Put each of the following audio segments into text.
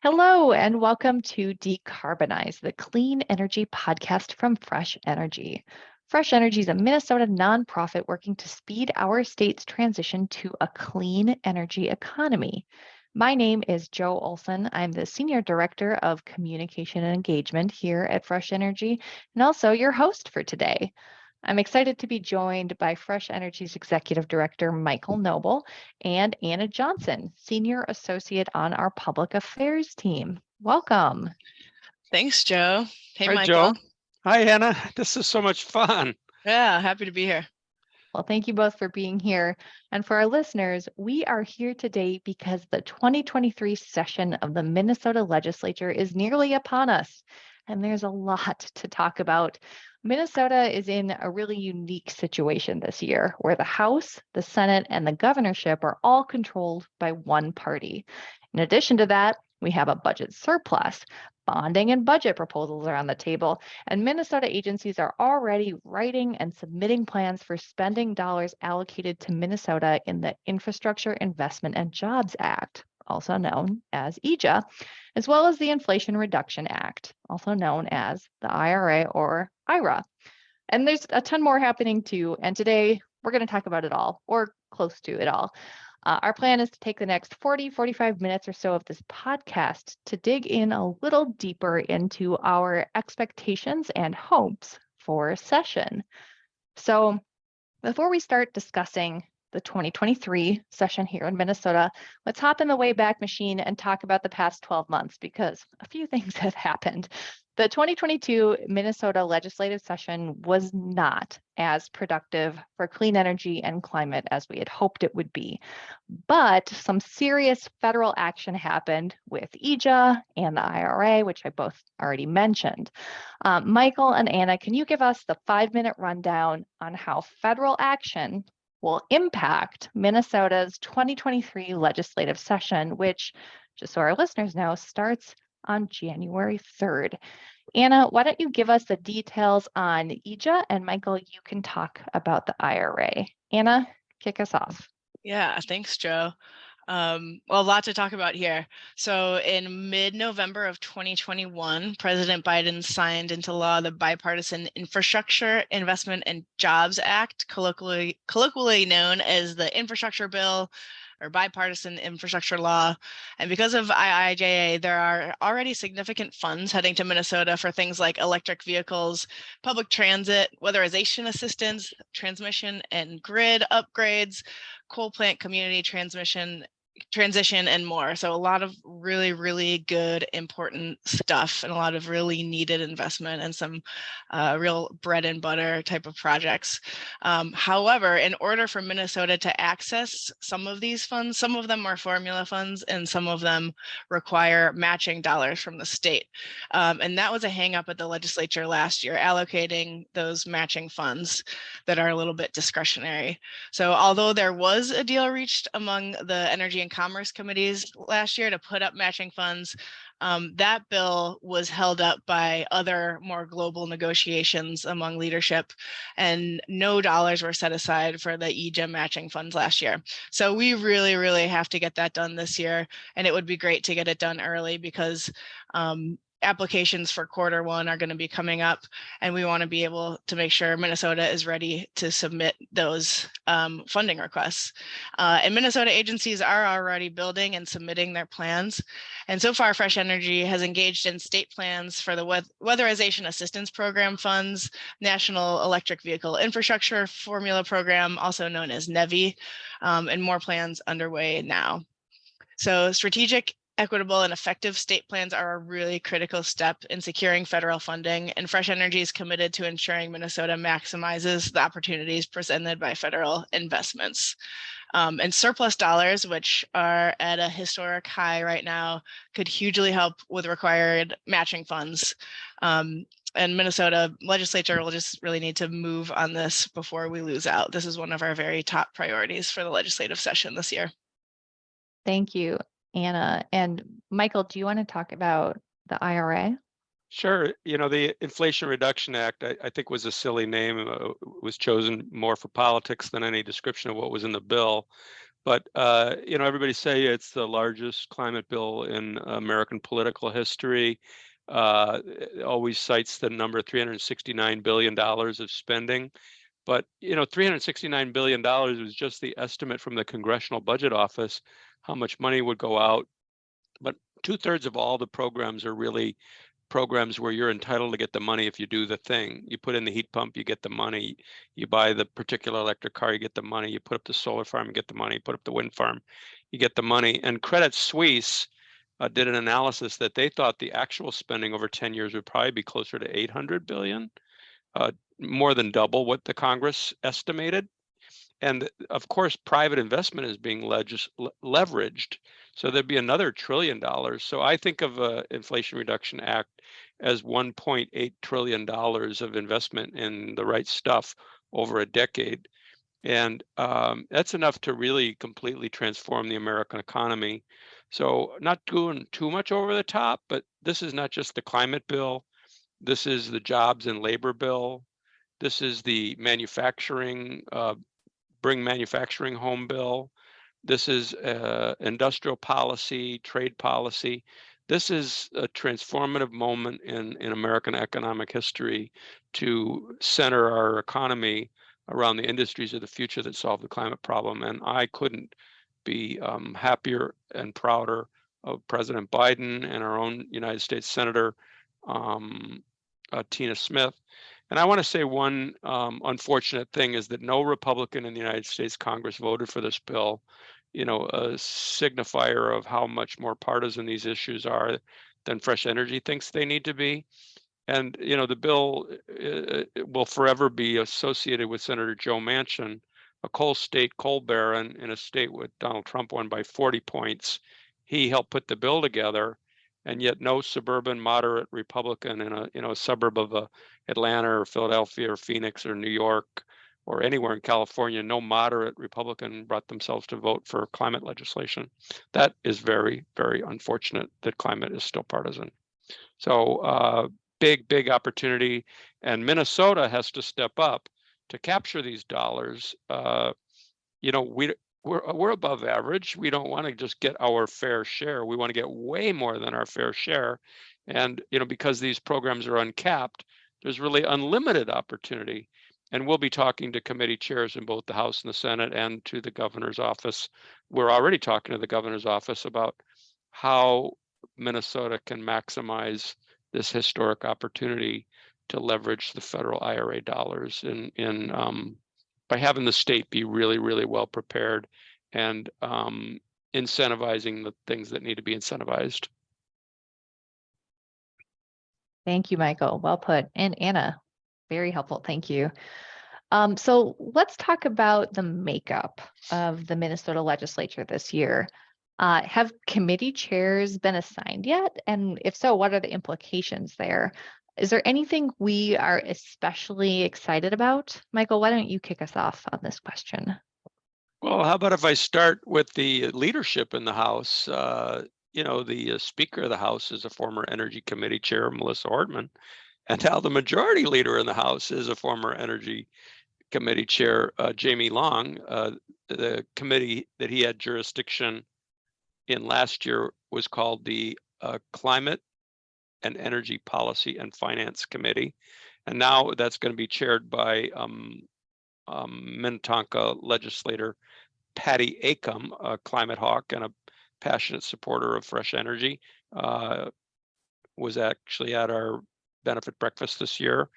Hello, and welcome to Decarbonize, the clean energy podcast from Fresh Energy. Fresh Energy is a Minnesota nonprofit working to speed our state's transition to a clean energy economy. My name is Jo Olson. I'm the Senior Director of Communication and Engagement here at Fresh Energy, and also your host for today. I'm excited to be joined by Fresh Energy's Executive Director, Michael Noble, and Anna Johnson, Senior Associate on our Public Affairs team. Welcome. Thanks, Jo. Hey, Hi, Michael. Jo. Hi, Anna. This is so much fun. Yeah, happy to be here. Well, thank you both for being here. And for our listeners, we are here today because the 2023 session of the Minnesota Legislature is nearly upon us, and there's a lot to talk about. Minnesota is in a really unique situation this year where the House, the Senate, and the governorship are all controlled by one party. In addition to that, we have a budget surplus. Bonding and budget proposals are on the table, and Minnesota agencies are already writing and submitting plans for spending dollars allocated to Minnesota in the Infrastructure Investment and Jobs Act, also known as EJA, as well as the Inflation Reduction Act, also known as the IRA or IRA. And there's a ton more happening too. And today we're going to talk about it all, or close to it all. Our plan is to take the next 45 minutes or so of this podcast to dig in a little deeper into our expectations and hopes for a session. So before we start discussing the 2023 session here in Minnesota, let's hop in the Wayback Machine and talk about the past 12 months because a few things have happened. The 2022 Minnesota legislative session was not as productive for clean energy and climate as we had hoped it would be. But some serious federal action happened with EJA and the IRA, which I both already mentioned. Michael and Anna, can you give us the 5-minute rundown on how federal action will impact Minnesota's 2023 legislative session, which, just so our listeners know, starts on January 3rd. Anna, why don't you give us the details on EJA, and Michael, you can talk about the IRA. Anna, kick us off. Yeah, thanks, Jo. Well, a lot to talk about here. So in mid-November of 2021, President Biden signed into law the Bipartisan Infrastructure Investment and Jobs Act, colloquially known as the Infrastructure Bill or Bipartisan Infrastructure Law. And because of IIJA, there are already significant funds heading to Minnesota for things like electric vehicles, public transit, weatherization assistance, transmission and grid upgrades, coal plant community transition, and more. So a lot of really, really good, important stuff and a lot of really needed investment and some real bread and butter type of projects. However, in order for Minnesota to access some of these funds, some of them are formula funds and some of them require matching dollars from the state. And that was a hang up at the legislature last year, allocating those matching funds that are a little bit discretionary. So although there was a deal reached among the Energy and Commerce committees last year to put up matching funds, that bill was held up by other more global negotiations among leadership, and no dollars were set aside for the EJA matching funds last year. So we really, really have to get that done this year, and it would be great to get it done early because applications for Q1 are going to be coming up, and we want to be able to make sure Minnesota is ready to submit those funding requests. And Minnesota agencies are already building and submitting their plans. And so far, Fresh Energy has engaged in state plans for the Weatherization Assistance Program funds, National Electric Vehicle Infrastructure Formula Program, also known as NEVI, and more plans underway now. So strategic, equitable, and effective state plans are a really critical step in securing federal funding, and Fresh Energy is committed to ensuring Minnesota maximizes the opportunities presented by federal investments. And surplus dollars, which are at a historic high right now, could hugely help with required matching funds. And Minnesota legislature will just really need to move on this before we lose out. This is one of our very top priorities for the legislative session this year. Thank you, Anna. And Michael, do you want to talk about the IRA? Sure. You know, the Inflation Reduction Act, I think, was a silly name. It was chosen more for politics than any description of what was in the bill. But everybody say it's the largest climate bill in American political history. It always cites the number $369 billion of spending. But $369 billion was just the estimate from the Congressional Budget Office, how much money would go out. But 2/3 of all the programs are really programs where you're entitled to get the money if you do the thing. You put in the heat pump, you get the money. You buy the particular electric car, you get the money. You put up the solar farm, you get the money. Put up the wind farm, you get the money. And Credit Suisse did an analysis that they thought the actual spending over 10 years would probably be closer to 800 billion, more than double what the Congress estimated. And of course, private investment is being leveraged. So there'd be another $1 trillion. So I think of Inflation Reduction Act as $1.8 trillion of investment in the right stuff over a decade. And that's enough to really completely transform the American economy. So not doing too much over the top, but this is not just the climate bill. This is the jobs and labor bill. This is the manufacturing Bring Manufacturing Home bill. This is industrial policy, trade policy. This is a transformative moment in American economic history to center our economy around the industries of the future that solve the climate problem. And I couldn't be happier and prouder of President Biden and our own United States Senator Tina Smith. And I want to say one unfortunate thing is that no Republican in the United States Congress voted for this bill, a signifier of how much more partisan these issues are than Fresh Energy thinks they need to be. And, the bill will forever be associated with Senator Joe Manchin, a coal state coal baron in a state with Donald Trump won by 40 points. He helped put the bill together. And yet no suburban moderate Republican in a suburb of Atlanta or Philadelphia or Phoenix or New York or anywhere in California, no moderate Republican brought themselves to vote for climate legislation. That is very, very unfortunate that climate is still partisan. So big opportunity. And Minnesota has to step up to capture these dollars. We're above average. We don't want to just get our fair share. We want to get way more than our fair share. And, because these programs are uncapped, there's really unlimited opportunity. And we'll be talking to committee chairs in both the House and the Senate and to the governor's office. We're already talking to the governor's office about how Minnesota can maximize this historic opportunity to leverage the federal IRA dollars by having the state be really, really well prepared and incentivizing the things that need to be incentivized. Thank you, Michael. Well put. And Anna, very helpful. Thank you. So let's talk about the makeup of the Minnesota Legislature this year. Have committee chairs been assigned yet? And if so, what are the implications there? Is there anything we are especially excited about? Michael, why don't you kick us off on this question? Well, how about if I start with the leadership in the House? The Speaker of the House is a former Energy Committee Chair, Melissa Hortman, and now the Majority Leader in the House is a former Energy Committee Chair, Jamie Long. The committee that he had jurisdiction in last year was called the Climate and Energy Policy and Finance Committee. And now that's going to be chaired by Minnetonka legislator Patty Acom, a climate hawk and a passionate supporter of fresh energy, was actually at our benefit breakfast this year.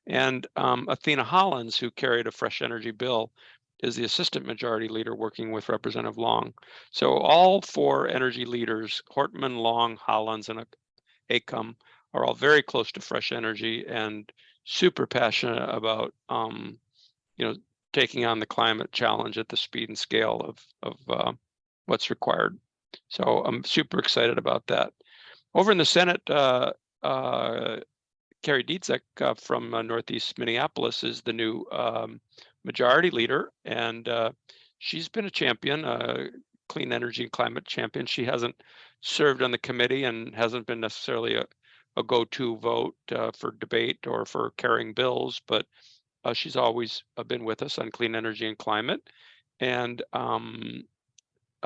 And Athena Hollins, who carried a fresh energy bill, is the assistant majority leader working with Representative Long. So all four energy leaders, Hortman, Long, Hollins, and Acom, are all very close to fresh energy and super passionate about taking on the climate challenge at the speed and scale of what's required. So I'm super excited about that. Over in the Senate, Carrie Dietzek from Northeast Minneapolis is the new majority leader, and she's been a champion, clean energy and climate champion. She hasn't served on the committee and hasn't been necessarily a go-to vote for debate or for carrying bills, but she's always been with us on clean energy and climate. And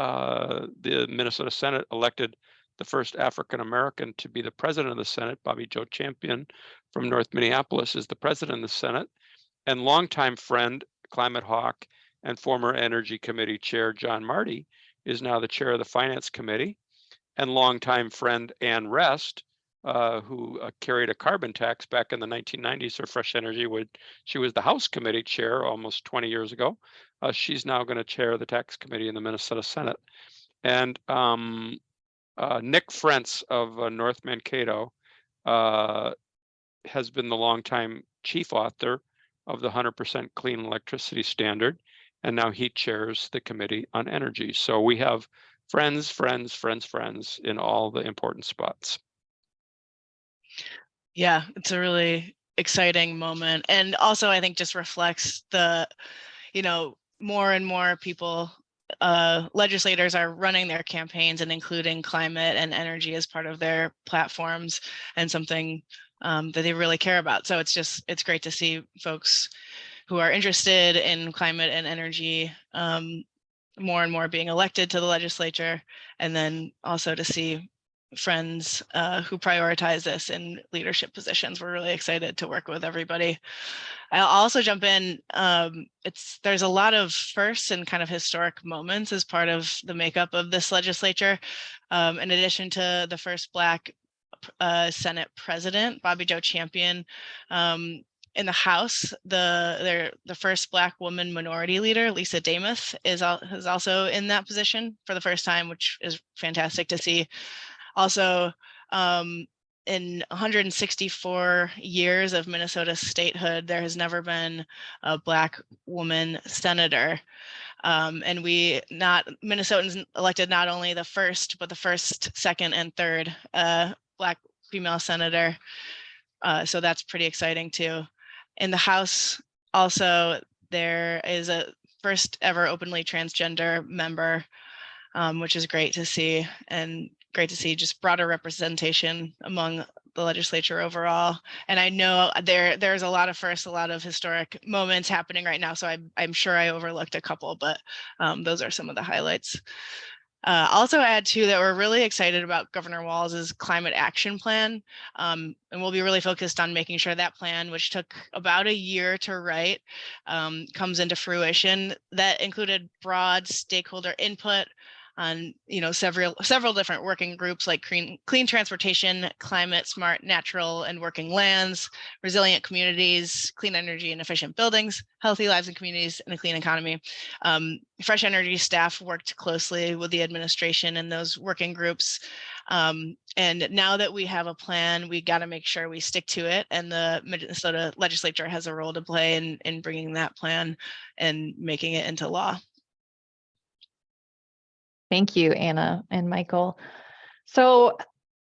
the Minnesota Senate elected the first African American to be the president of the Senate. Bobby Joe Champion from North Minneapolis is the president of the Senate, and longtime friend, climate hawk, and former Energy Committee Chair John Marty is now the chair of the Finance Committee, and longtime friend Ann Rest, who carried a carbon tax back in the 1990s for Fresh Energy. She was the House Committee Chair almost 20 years ago. She's now going to chair the Tax Committee in the Minnesota Senate. And Nick Frentz of North Mankato has been the longtime chief author of the 100% Clean Electricity Standard, and now he chairs the Committee on Energy. So we have friends in all the important spots. Yeah, it's a really exciting moment. And also, I think just reflects the, more and more people, legislators are running their campaigns and including climate and energy as part of their platforms and something that they really care about. So it's great to see folks who are interested in climate and energy more and more being elected to the legislature, and then also to see friends who prioritize this in leadership positions. We're really excited to work with everybody. I'll also jump in. There's a lot of firsts and kind of historic moments as part of the makeup of this legislature. In addition to the first Black Senate president, Bobby Joe Champion, in the House, the first Black woman minority leader, Lisa Damuth, is also in that position for the first time, which is fantastic to see. Also, in 164 years of Minnesota statehood, there has never been a Black woman senator. And Minnesotans elected not only the first, but the first, second, and third Black female senator. So that's pretty exciting too. In the House, also, there is a first ever openly transgender member, which is great to see, and great to see just broader representation among the legislature overall. And I know there's a lot of firsts, a lot of historic moments happening right now, so I'm sure I overlooked a couple, but those are some of the highlights. Also add too that we're really excited about Governor Walz's climate action plan, and we'll be really focused on making sure that plan, which took about a year to write, comes into fruition. That included broad stakeholder input on several different working groups like clean transportation, climate smart natural and working lands, resilient communities, clean energy and efficient buildings, healthy lives and communities, and a clean economy. Fresh Energy staff worked closely with the administration and those working groups. And now that we have a plan, we got to make sure we stick to it. And the Minnesota Legislature has a role to play in bringing that plan and making it into law. Thank you, Anna and Michael. So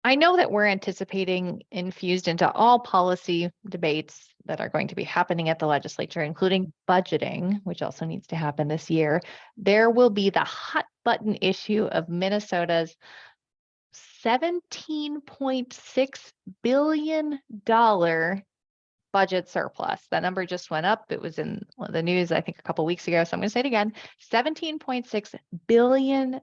I know that we're anticipating, infused into all policy debates that are going to be happening at the legislature, including budgeting, which also needs to happen this year, there will be the hot button issue of Minnesota's $17.6 billion budget surplus. That number just went up. It was in the news, I think, a couple of weeks ago. So I'm going to say it again, $17.6 billion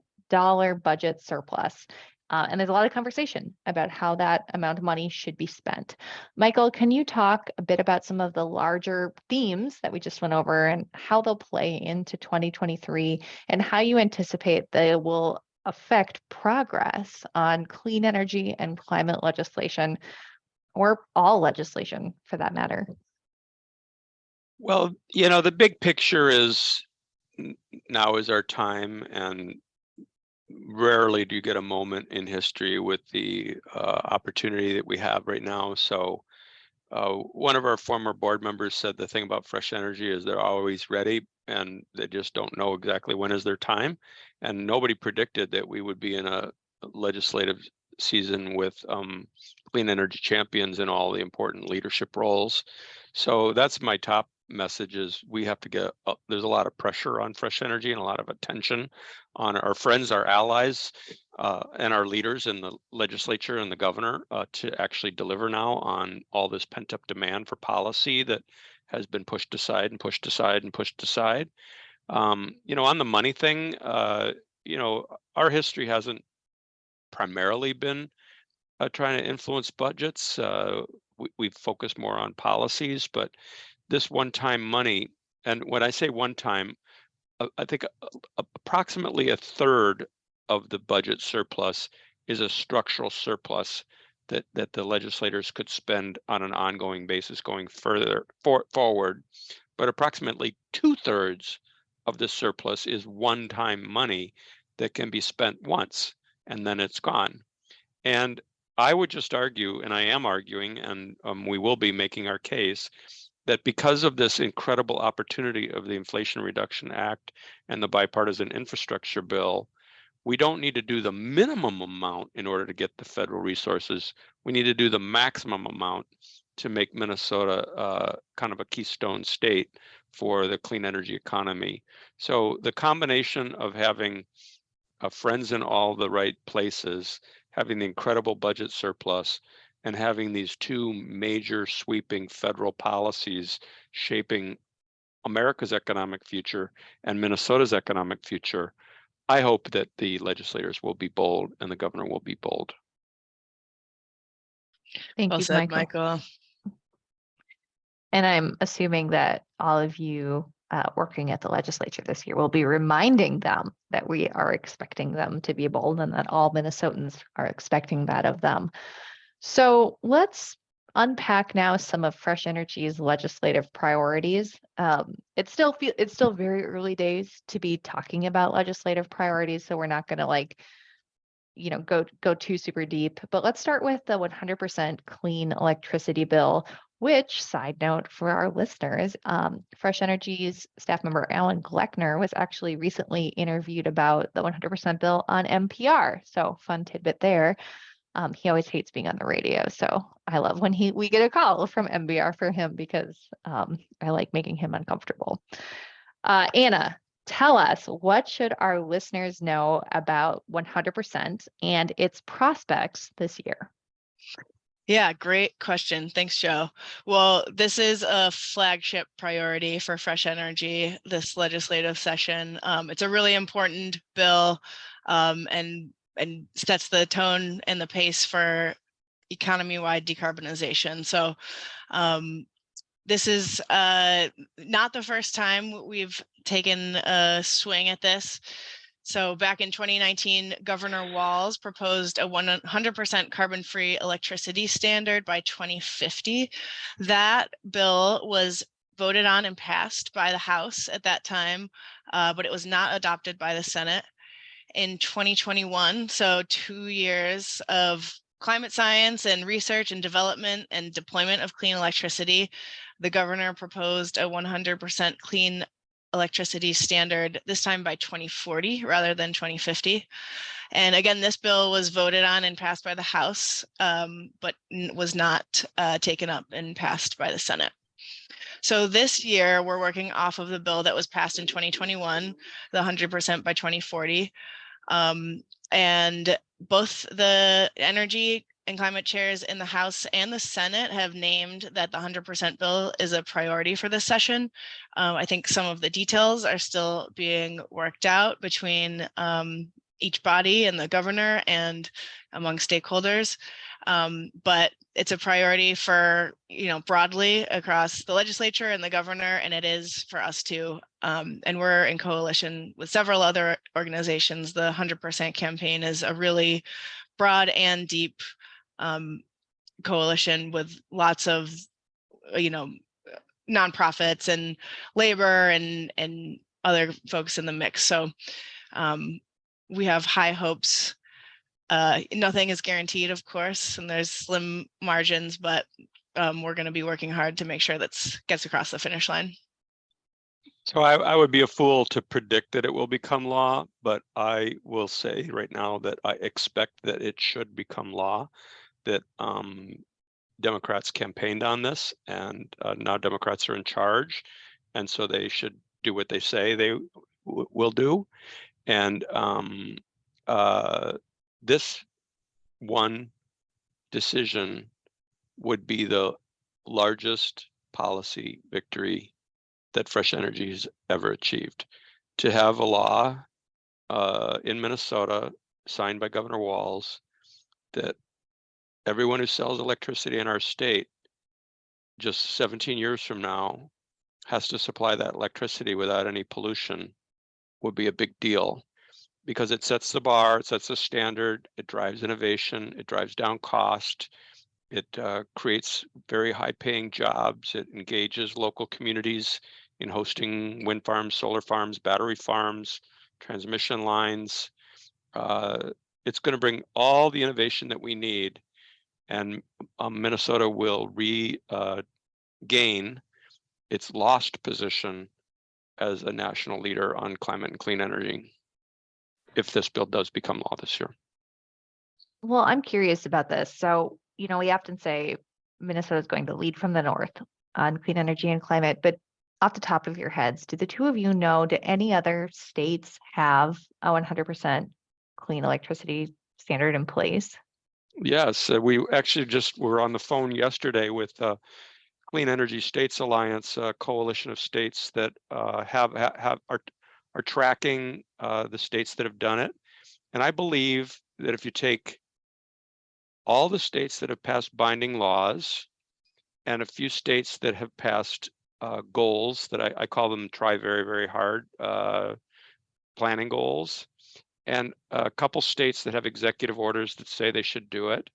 budget surplus. And there's a lot of conversation about how that amount of money should be spent. Michael, can you talk a bit about some of the larger themes that we just went over and how they'll play into 2023 and how you anticipate they will affect progress on clean energy and climate legislation, or all legislation for that matter? Well, the big picture is now is our time, and rarely do you get a moment in history with the opportunity that we have right now. So one of our former board members said the thing about Fresh Energy is they're always ready, and they just don't know exactly when is their time. And nobody predicted that we would be in a legislative season with clean energy champions in all the important leadership roles. So that's my top message, is we have to get there's a lot of pressure on Fresh Energy and a lot of attention on our friends, our allies, and our leaders in the legislature and the governor to actually deliver now on all this pent up demand for policy that has been pushed aside and pushed aside and pushed aside. On the money thing, our history hasn't primarily been trying to influence budgets. We've focused more on policies, but this one-time money, and when I say one-time, I think approximately a third of the budget surplus is a structural surplus that the legislators could spend on an ongoing basis going forward. But approximately 2/3 of the surplus is one-time money that can be spent once and then it's gone. And I would just argue, and I am arguing, and we will be making our case, that because of this incredible opportunity of the Inflation Reduction Act and the bipartisan infrastructure bill, we don't need to do the minimum amount in order to get the federal resources. We need to do the maximum amount to make Minnesota kind of a keystone state for the clean energy economy. So the combination of having friends in all the right places, having the incredible budget surplus, and having these two major sweeping federal policies shaping America's economic future and Minnesota's economic future, I hope that the legislators will be bold and the governor will be bold. Thank Well you, said, Michael. And I'm assuming that all of you working at the legislature this year will be reminding them that we are expecting them to be bold and that all Minnesotans are expecting that of them. So let's unpack now some of Fresh Energy's legislative priorities. It's still very early days to be talking about legislative priorities, so we're not going to go too super deep. But let's start with the 100% clean electricity bill, which, side note for our listeners, Fresh Energy's staff member Alan Gleckner was actually recently interviewed about the 100% bill on NPR. So fun tidbit there. He always hates being on the radio, so I love when we get a call from NPR for him because I like making him uncomfortable. Anna, tell us, what should our listeners know about 100% and its prospects this year? Yeah, great question. Thanks, Joe. Well, this is a flagship priority for Fresh Energy this legislative session. It's a really important bill and sets the tone and the pace for economy-wide decarbonization. So this is not the first time we've taken a swing at this. So back in 2019, Governor Walz proposed a 100% carbon-free electricity standard by 2050. That bill was voted on and passed by the House at that time, but it was not adopted by the Senate. In 2021, so 2 years of climate science and research and development and deployment of clean electricity, the governor proposed a 100% clean electricity standard, this time by 2040 rather than 2050. And again, this bill was voted on and passed by the House, but was not taken up and passed by the Senate. So this year, we're working off of the bill that was passed in 2021, the 100% by 2040. And both the energy and climate chairs in the House and the Senate have named that the 100% bill is a priority for this session. I think some of the details are still being worked out between each body and the governor and among stakeholders. But it's a priority for, broadly across the legislature and the governor, and it is for us too. And we're in coalition with several other organizations. The 100% campaign is a really broad and deep coalition with lots of, nonprofits and labor and other folks in the mix. So we have high hopes. Nothing is guaranteed, of course, and there's slim margins, but we're going to be working hard to make sure that gets across the finish line. So I would be a fool to predict that it will become law, but I will say right now that I expect that it should become law, that Democrats campaigned on this, and now Democrats are in charge, and so they should do what they say they will do. And this one decision would be the largest policy victory that Fresh Energy has ever achieved. To have a law in Minnesota, signed by Governor Walz, that everyone who sells electricity in our state, just 17 years from now, has to supply that electricity without any pollution, would be a big deal, because it sets the bar, it sets the standard, it drives innovation, it drives down cost, it creates very high-paying jobs, it engages local communities in hosting wind farms, solar farms, battery farms, transmission lines. It's going to bring all the innovation that we need, and Minnesota will regain its lost position as a national leader on climate and clean energy, if this bill does become law this year. Well, I'm curious about this. So, we often say Minnesota is going to lead from the north on clean energy and climate, but off the top of your heads, do the two of you know, do any other states have a 100% clean electricity standard in place? Yes, we actually just were on the phone yesterday with Clean Energy States Alliance, a coalition of states that are tracking the states that have done it. And I believe that if you take all the states that have passed binding laws and a few states that have passed goals that I call them try very, very hard planning goals, and a couple states that have executive orders that say they should do it,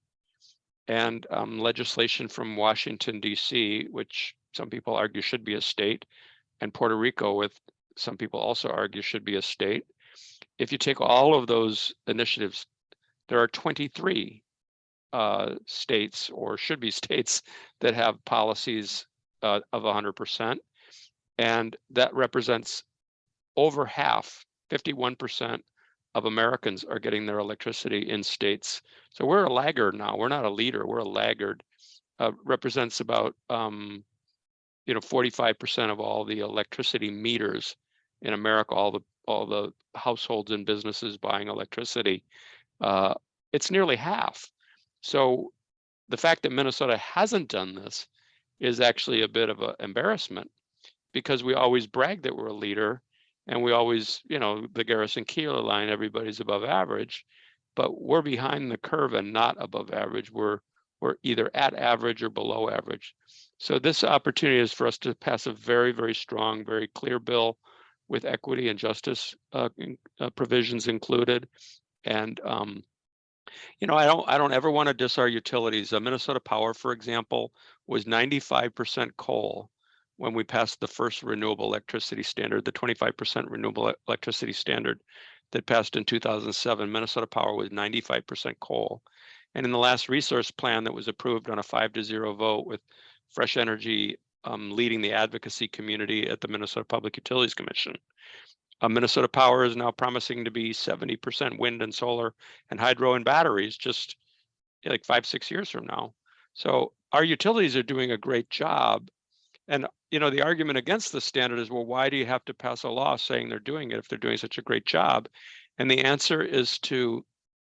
and legislation from Washington, D.C., which some people argue should be a state, and Puerto Rico, with some people also argue should be a state. If you take all of those initiatives, there are 23 states, or should be states, that have policies of 100%. And that represents over half, 51% of Americans are getting their electricity in states. So we're a laggard now. We're not a leader, we're a laggard. Represents about 45% of all the electricity meters in America, all the households and businesses buying electricity. It's nearly half. So the fact that Minnesota hasn't done this is actually a bit of an embarrassment, because we always brag that we're a leader, and we always, the Garrison Keillor line, everybody's above average, but we're behind the curve and not above average. We're either at average or below average. So this opportunity is for us to pass a very, very strong, very clear bill with equity and justice provisions included. And I don't ever want to diss our utilities. Minnesota Power, for example, was 95% coal when we passed the first renewable electricity standard, the 25% renewable electricity standard that passed in 2007. Minnesota Power was 95% coal. And in the last resource plan that was approved on a 5-0 vote, with Fresh Energy leading the advocacy community at the Minnesota Public Utilities Commission, Minnesota Power is now promising to be 70% wind and solar and hydro and batteries just like 5-6 years from now. So our utilities are doing a great job. And the argument against the standard is, well, why do you have to pass a law saying they're doing it if they're doing such a great job? And the answer is to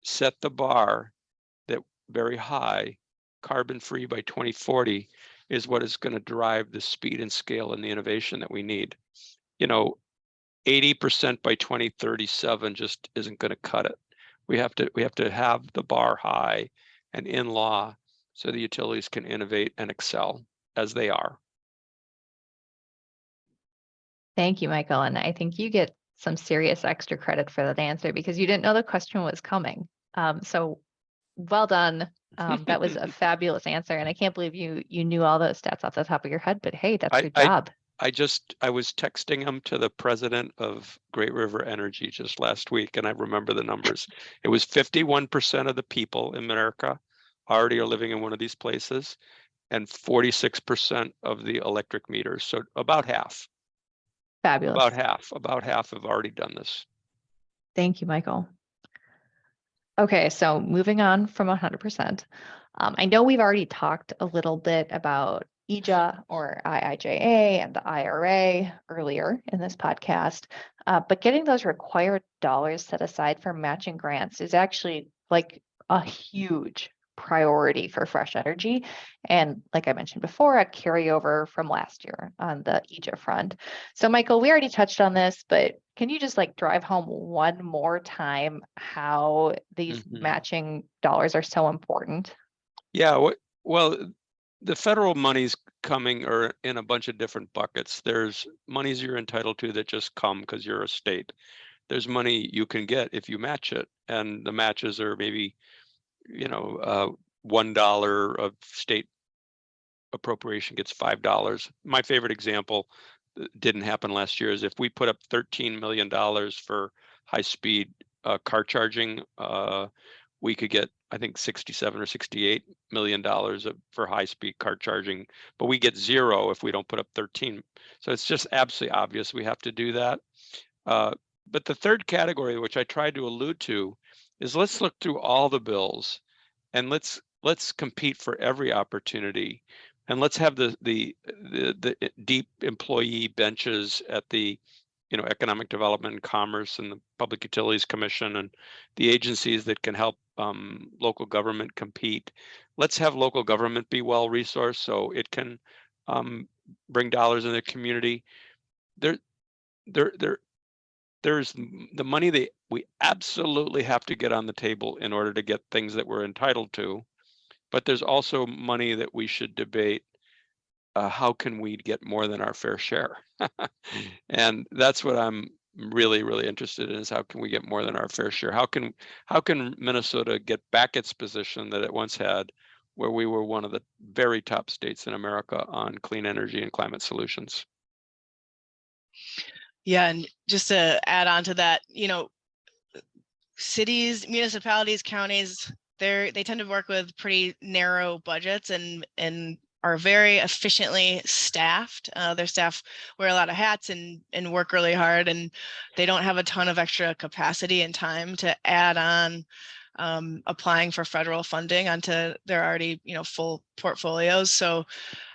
set the bar that very high, carbon-free by 2040 is what is going to drive the speed and scale and the innovation that we need. 80% by 2037 just isn't going to cut it. We have to have the bar high and in law so the utilities can innovate and excel as they are. Thank you, Michael. And I think you get some serious extra credit for that answer, because you didn't know the question was coming. So well done. That was a fabulous answer. And I can't believe you knew all those stats off the top of your head, but hey, that's your job. I was texting them to the president of Great River Energy just last week, and I remember the numbers. It was 51% of the people in America already are living in one of these places, and 46% of the electric meters. So about half. Fabulous. About half have already done this. Thank you, Michael. Okay, so moving on from 100%. I know we've already talked a little bit about EJA or IIJA and the IRA earlier in this podcast, but getting those required dollars set aside for matching grants is actually like a huge priority for fresh energy. And like I mentioned before, a carryover from last year on the Egypt front. So Michael, we already touched on this, but can you just like drive home one more time how these matching dollars are so important? Yeah, well, the federal money's coming or in a bunch of different buckets. There's monies you're entitled to that just come because you're a state. There's money you can get if you match it, and the matches are maybe, $1 of state appropriation gets $5. My favorite example didn't happen last year is if we put up $13 million for high-speed car charging, we could get, I think, $67 or $68 million for high-speed car charging, but we get zero if we don't put up 13. So it's just absolutely obvious we have to do that. But the third category, which I tried to allude to, is let's look through all the bills and let's compete for every opportunity, and let's have the deep employee benches at the Economic Development and Commerce and the Public Utilities Commission and the agencies that can help local government compete. Let's have local government be well resourced so it can bring dollars in the community. There's the money that we absolutely have to get on the table in order to get things that we're entitled to, but there's also money that we should debate. How can we get more than our fair share? And that's what I'm really, really interested in, is how can we get more than our fair share? How can Minnesota get back its position that it once had, where we were one of the very top states in America on clean energy and climate solutions? Yeah, and just to add on to that, cities, municipalities, counties, they tend to work with pretty narrow budgets and are very efficiently staffed. Their staff wear a lot of hats and work really hard, and they don't have a ton of extra capacity and time to add on applying for federal funding onto their already full portfolios. So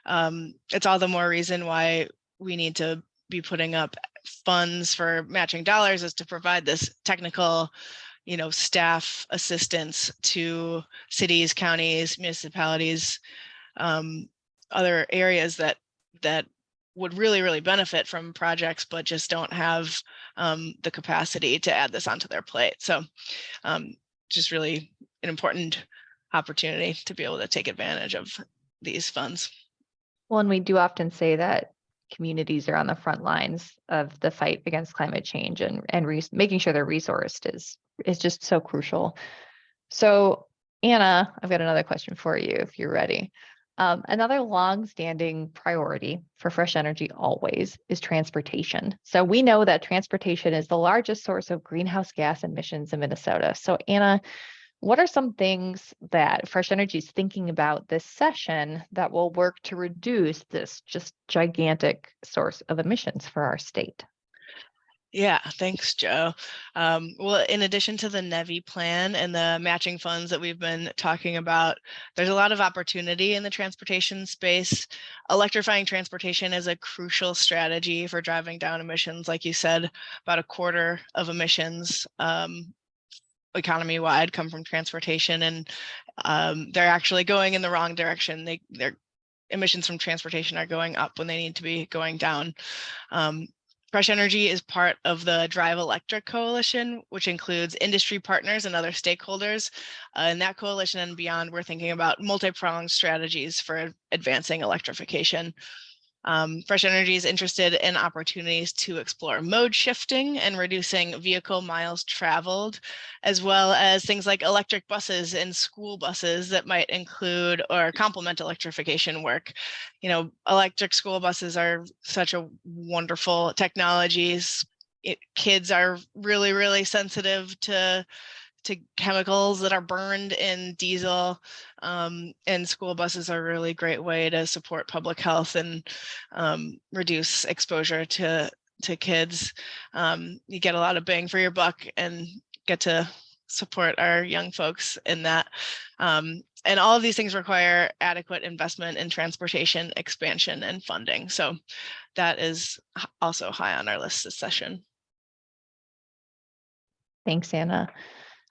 it's all the more reason why we need to be putting up funds for matching dollars, is to provide this technical staff assistance to cities, counties, municipalities, other areas that would really, really benefit from projects, but just don't have the capacity to add this onto their plate. So just really an important opportunity to be able to take advantage of these funds. Well, and we do often say that communities are on the front lines of the fight against climate change, and making sure they're resourced is just so crucial. So Anna, I've got another question for you if you're ready. Another long-standing priority for fresh energy always is transportation. So we know that transportation is the largest source of greenhouse gas emissions in Minnesota. So Anna, what are some things that Fresh Energy is thinking about this session that will work to reduce this just gigantic source of emissions for our state? Yeah, thanks, Joe. Well, in addition to the NEVI plan and the matching funds that we've been talking about, there's a lot of opportunity in the transportation space. Electrifying transportation is a crucial strategy for driving down emissions. Like you said, about a quarter of emissions economy-wide come from transportation, and they're actually going in the wrong direction. Their emissions from transportation are going up when they need to be going down. Fresh Energy is part of the Drive Electric Coalition, which includes industry partners and other stakeholders. In that coalition and beyond, we're thinking about multi-pronged strategies for advancing electrification. Fresh Energy is interested in opportunities to explore mode shifting and reducing vehicle miles traveled, as well as things like electric buses and school buses that might include or complement electrification work. Electric school buses are such a wonderful technology. Kids are really, really sensitive to chemicals that are burned in diesel, and school buses are a really great way to support public health and reduce exposure to kids. You get a lot of bang for your buck and get to support our young folks in that. And all of these things require adequate investment in transportation expansion and funding. So that is also high on our list this session. Thanks, Anna.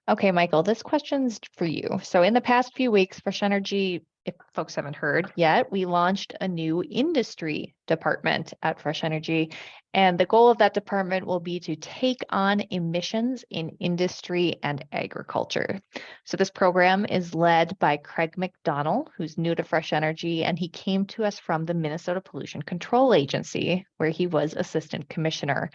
Okay, Michael, this question's for you. So in the past few weeks, Fresh Energy, if folks haven't heard yet, we launched a new industry department at Fresh Energy. And the goal of that department will be to take on emissions in industry and agriculture. So this program is led by Craig McDonald, who's new to Fresh Energy, and he came to us from the Minnesota Pollution Control Agency, where he was assistant commissioner.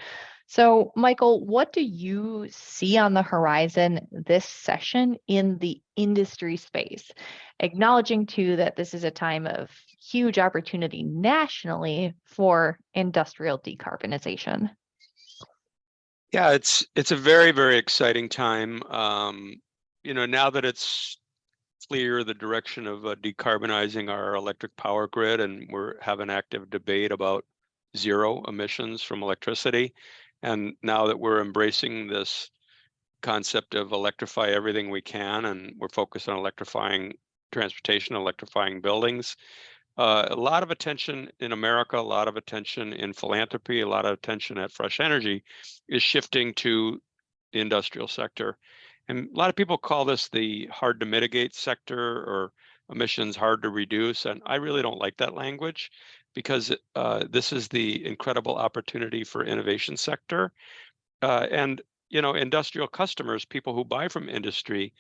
So, Michael, what do you see on the horizon this session in the industry space? Acknowledging too that this is a time of huge opportunity nationally for industrial decarbonization. Yeah, it's a very, very exciting time. Now that it's clear the direction of decarbonizing our electric power grid, and we're having active debate about zero emissions from electricity. And now that we're embracing this concept of electrify everything we can, and we're focused on electrifying transportation, electrifying buildings, a lot of attention in America, a lot of attention in philanthropy, a lot of attention at Fresh Energy is shifting to the industrial sector. And a lot of people call this the hard to mitigate sector or emissions hard to reduce. And I really don't like that language because this is the incredible opportunity for innovation sector. And industrial customers, people who buy from industry,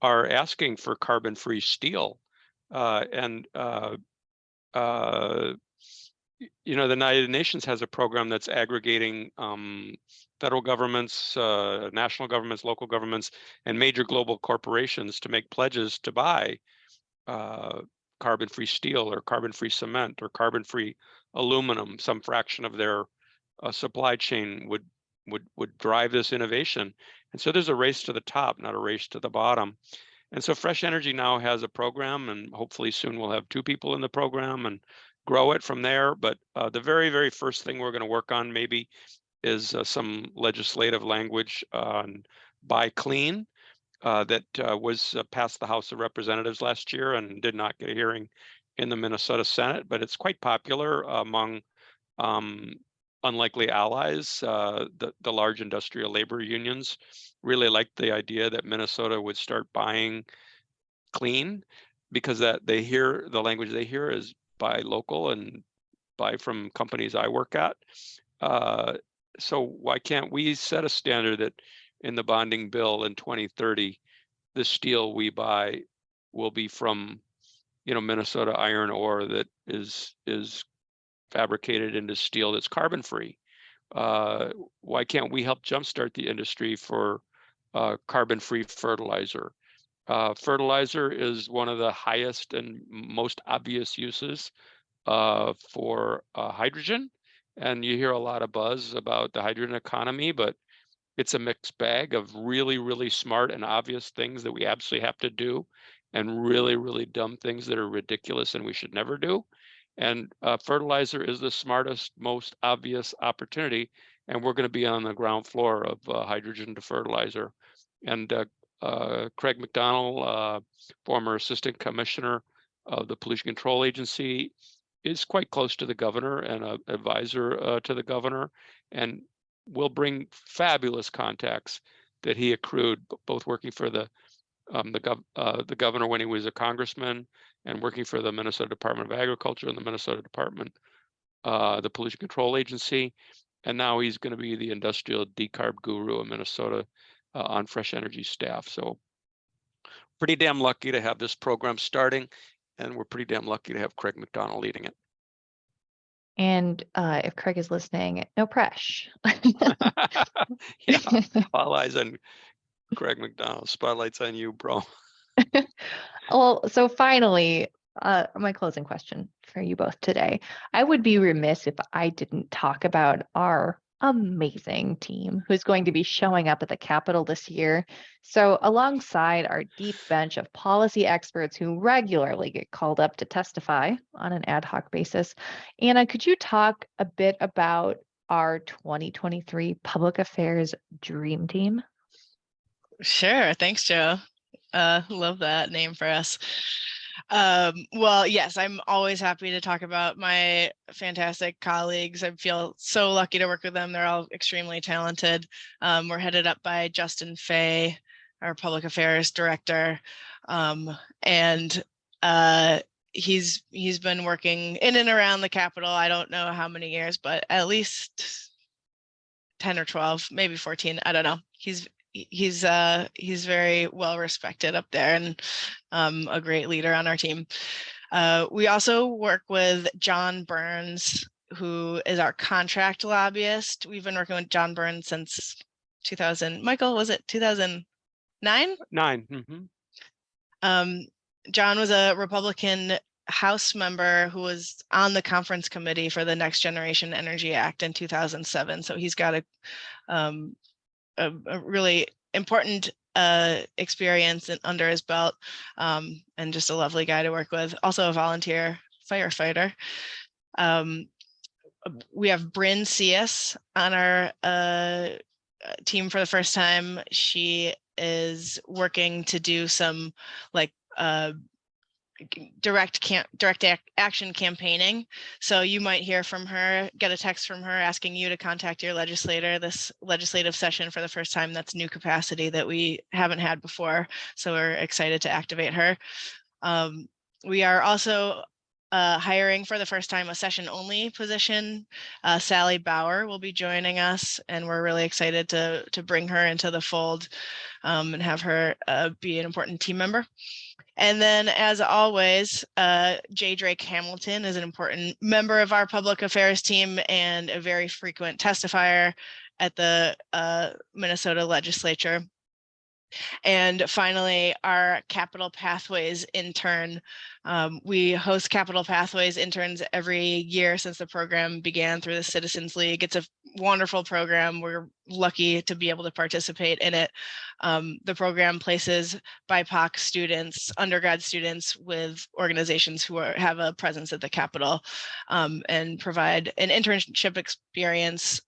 are asking for carbon-free steel. The United Nations has a program that's aggregating federal governments, national governments, local governments, and major global corporations to make pledges to buy carbon-free steel or carbon-free cement or carbon-free aluminum. Some fraction of their supply chain would drive this innovation. And so there's a race to the top, not a race to the bottom. And so Fresh Energy now has a program, and hopefully soon we'll have 2 people in the program and grow it from there. But the very, very first thing we're going to work on maybe is some legislative language on buy clean that was passed the House of Representatives last year and did not get a hearing in the Minnesota Senate, but it's quite popular among unlikely allies. The large industrial labor unions really liked the idea that Minnesota would start buying clean, because that they hear the language they hear is buy local and buy from companies I work at. So why can't we set a standard that in the bonding bill in 2030, the steel we buy will be from Minnesota iron ore that is fabricated into steel that's carbon free? Why can't we help jumpstart the industry for carbon free fertilizer? Fertilizer is one of the highest and most obvious uses for hydrogen. And you hear a lot of buzz about the hydrogen economy, but it's a mixed bag of really, really smart and obvious things that we absolutely have to do, and really, really dumb things that are ridiculous and we should never do. And fertilizer is the smartest, most obvious opportunity. And we're going to be on the ground floor of hydrogen to fertilizer. And Craig McDonald, former assistant commissioner of the Pollution Control Agency, is quite close to the governor and an advisor to the governor, and will bring fabulous contacts that he accrued, both working for the governor when he was a congressman, and working for the Minnesota Department of Agriculture and the Minnesota Department, the Pollution Control Agency. And now he's going to be the industrial decarb guru in Minnesota on Fresh Energy staff. So pretty damn lucky to have this program starting, and we're pretty damn lucky to have Craig McDonald leading it. And if Craig is listening, no pressure. Yeah, all eyes on Craig McDonald. Spotlight's on you, bro. Well, so finally, my closing question for you both today. I would be remiss if I didn't talk about our amazing team who's going to be showing up at the Capitol this year. So alongside our deep bench of policy experts who regularly get called up to testify on an ad hoc basis, Anna, could you talk a bit about our 2023 Public Affairs Dream Team? Sure. Thanks, Joe. Love that name for us. Well, yes, I'm always happy to talk about my fantastic colleagues. I feel so lucky to work with them. They're all extremely talented. We're headed up by Justin Fay, our public affairs director, and he's been working in and around the Capitol. I don't know how many years, but at least 10 or 12, maybe 14. I don't know. He's very well respected up there, and a great leader on our team. We also work with John Burns, who is our contract lobbyist. We've been working with John Burns since 2000. Michael, was it 2009? 9. Mm-hmm. John was a Republican House member who was on the conference committee for the Next Generation Energy Act in 2007. So he's got a really important experience under his belt, and just a lovely guy to work with. Also a volunteer firefighter. We have Bryn Cias on our team for the first time. She is working to do some direct action campaigning. So you might hear from her, get a text from her asking you to contact your legislator this legislative session for the first time. That's new capacity that we haven't had before. So we're excited to activate her. We are also hiring for the first time a session only position. Sally Bauer will be joining us, and we're really excited to bring her into the fold, and have her be an important team member. And then, as always, J. Drake Hamilton is an important member of our public affairs team and a very frequent testifier at the Minnesota Legislature. And finally, our Capital Pathways intern. We host Capital Pathways interns every year since the program began through the Citizens League. It's a wonderful program. We're lucky to be able to participate in it. The program places BIPOC students, undergrad students, with organizations who have a presence at the Capitol, and provide an internship experience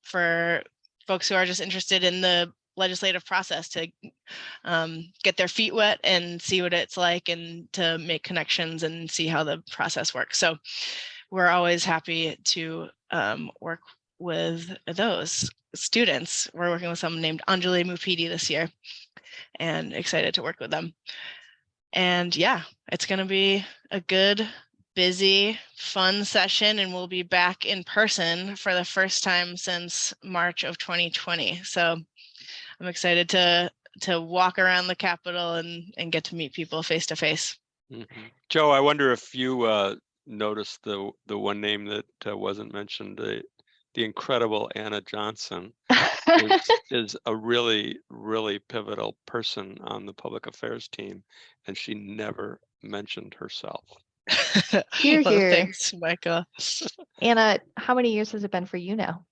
for folks who are just interested in the legislative process, to get their feet wet and see what it's like, and to make connections and see how the process works. So we're always happy to work with those students. We're working with someone named Anjali Mupidi this year, and excited to work with them. And yeah, it's going to be a good, busy, fun session, and we'll be back in person for the first time since March of 2020. So I'm excited to walk around the Capitol and get to meet people face to face. Joe, I wonder if you noticed the one name that wasn't mentioned. The incredible Anna Johnson is a really, really pivotal person on the public affairs team, and she never mentioned herself. Hear, Well, hear. thanks, Michael. Anna, how many years has it been for you now?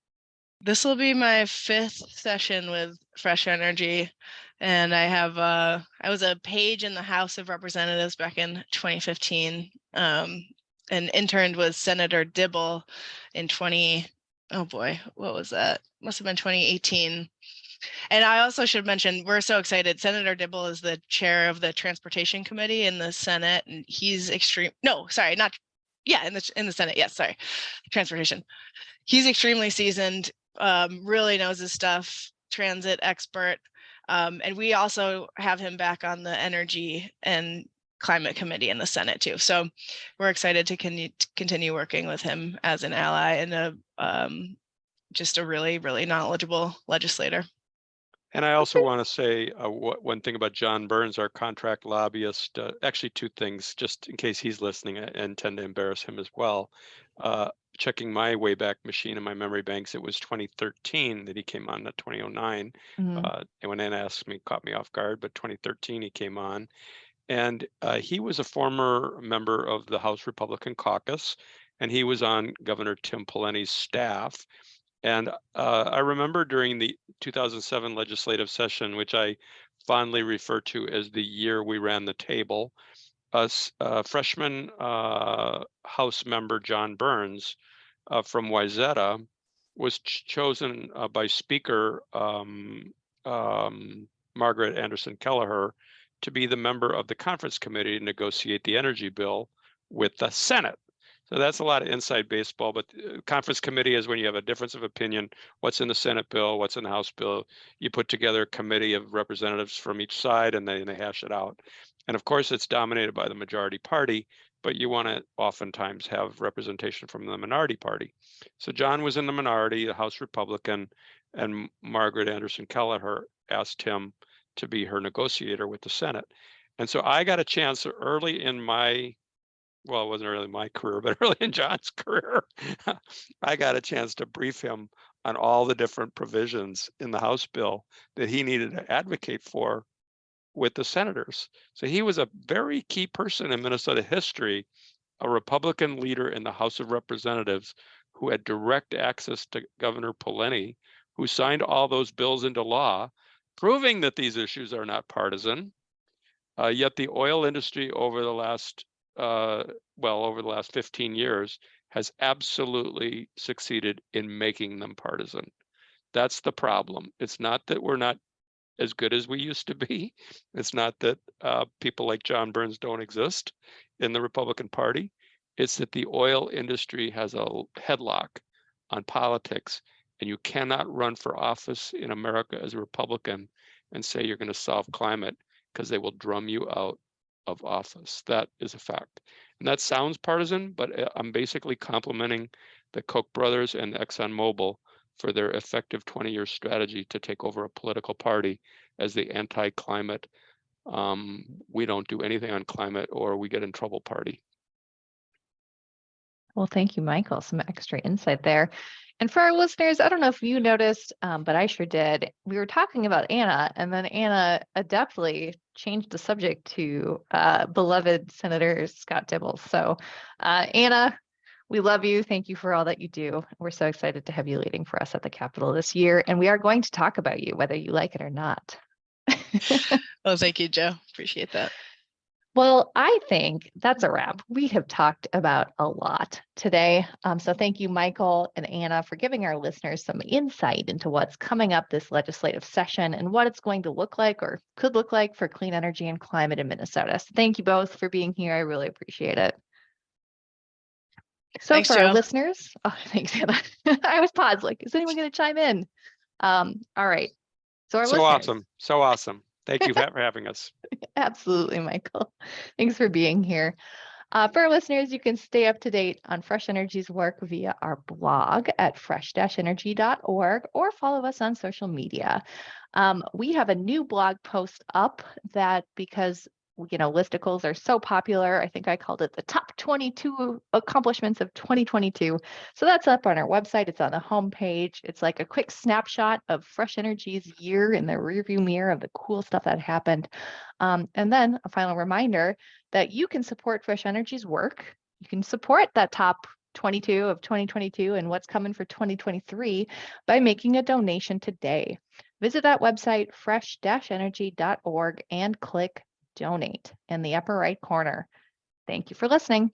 This will be my 5th session with Fresh Energy, and I was a page in the House of Representatives back in 2015, and interned with Senator Dibble in what was that? Must have been 2018. And I also should mention, we're so excited. Senator Dibble is the chair of the Transportation Committee in the Senate, and he's in the Senate. Yes, sorry, Transportation. He's extremely seasoned, really knows his stuff, transit expert. And we also have him back on the Energy and Climate Committee in the Senate too. So we're excited to continue working with him as an ally and just a really, really knowledgeable legislator. And I also want to say one thing about John Burns, our contract lobbyist. Actually, 2 things, just in case he's listening. I intend to embarrass him as well. Checking my Wayback Machine in my memory banks, it was 2013 that he came on, not 2009. And when Anna asked me, caught me off guard, but 2013 he came on. And he was a former member of the House Republican Caucus, and he was on Governor Tim Pawlenty's staff. And I remember during the 2007 legislative session, which I fondly refer to as the year we ran the table, freshman House member John Burns from Wayzata was chosen by Speaker Margaret Anderson Kelleher to be the member of the conference committee to negotiate the energy bill with the Senate. So that's a lot of inside baseball, but conference committee is when you have a difference of opinion, what's in the Senate bill, what's in the House bill. You put together a committee of representatives from each side and then they hash it out. And of course, it's dominated by the majority party, but you want to oftentimes have representation from the minority party. So John was in the minority, a House Republican, and Margaret Anderson Kelleher asked him to be her negotiator with the Senate. And so I got a chance early in my, well, it wasn't really my career, but early in John's career, I got a chance to brief him on all the different provisions in the House bill that he needed to advocate for with the senators. So he was a very key person in Minnesota history, a Republican leader in the House of Representatives who had direct access to Governor Pawlenty, who signed all those bills into law, proving that these issues are not partisan. Yet the oil industry over the last 15 years has absolutely succeeded in making them partisan. That's the problem. It's not that we're not as good as we used to be. It's not that people like John Burns don't exist in the Republican Party. It's that the oil industry has a headlock on politics, and you cannot run for office in America as a Republican and say you're going to solve climate, because they will drum you out of office. That is a fact. And that sounds partisan, but I'm basically complimenting the Koch brothers and ExxonMobil for their effective 20-year strategy to take over a political party as the anti-climate, we don't do anything on climate or we get in trouble party. Well, thank you, Michael. Some extra insight there. And for our listeners, I don't know if you noticed, but I sure did. We were talking about Anna, and then Anna adeptly changed the subject to beloved Senator Scott Dibble. So, Anna, we love you. Thank you for all that you do. We're so excited to have you leading for us at the Capitol this year, and we are going to talk about you, whether you like it or not. Oh, thank you, Joe. Appreciate that. Well, I think that's a wrap. We have talked about a lot today. So thank you, Michael and Anna, for giving our listeners some insight into what's coming up this legislative session and what it's going to look like or could look like for clean energy and climate in Minnesota. So thank you both for being here. I really appreciate it. So Thanks, for Joe. our listeners, thanks, Anna. I was paused like, is anyone going to chime in? All right. So our listeners. So awesome. Thank you for having us. Absolutely, Michael. Thanks for being here. For our listeners, you can stay up to date on Fresh Energy's work via our blog at fresh-energy.org or follow us on social media. We have a new blog post up that because listicles are so popular, I think I called it the top 22 accomplishments of 2022. So that's up on our website. It's on the homepage. It's like a quick snapshot of Fresh Energy's year in the rearview mirror of the cool stuff that happened. And then a final reminder that you can support Fresh Energy's work. You can support that top 22 of 2022 and what's coming for 2023 by making a donation today. Visit that website, fresh-energy.org, and click Donate in the upper right corner. Thank you for listening.